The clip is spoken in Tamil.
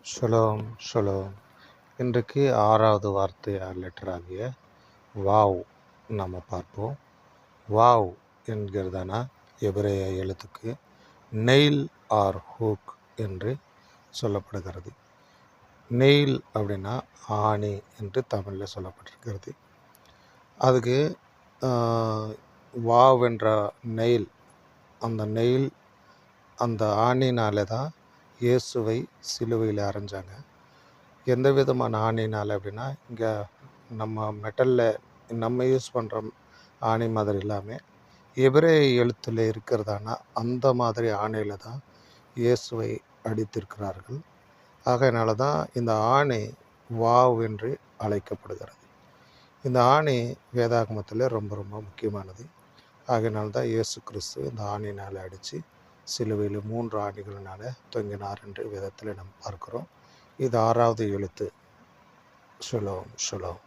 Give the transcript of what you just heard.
Shalom shalom. இன்றைக்கு 6வது லெட்டராகிய வாவ் நம்ம பார்ப்போம். வாவ் என்கிறதான எபிரேய எழுத்துக்கு நெயில் ஆர் ஹூக் என்று சொல்லப்படுகிறது. நெயில் அப்படின்னா ஆணி என்று தமிழில் சொல்லப்பட்டிருக்கிறது. அதுக்கு வாவ் என்ற நெயில், அந்த ஆணினால தான் இயேசுவை சிலுவையில் அறைஞ்சாங்க. எந்த விதமான ஆணினால் அப்படின்னா, இங்கே நம்ம மெட்டலில் நம்ம யூஸ் பண்ணுற ஆணி மாதிரி இல்லாமல் எபிரேய எழுத்தில் இருக்கிறதான அந்த மாதிரி ஆணையில் தான் இயேசுவை அடித்திருக்கிறார்கள். ஆகையினால தான் இந்த ஆணி வாவ் என்று அழைக்கப்படுகிறது. இந்த ஆணி வேதாகமத்தில் ரொம்ப ரொம்ப முக்கியமானது. ஆகையினால தான் இயேசு கிறிஸ்து இந்த ஆணினால் அடித்து சிலுவையில் 3 ஆணிகளினால் தொங்கினார் என்று வேதத்தில் நாம் பார்க்கிறோம். இது 6வது எழுத்து. Shalom shalom.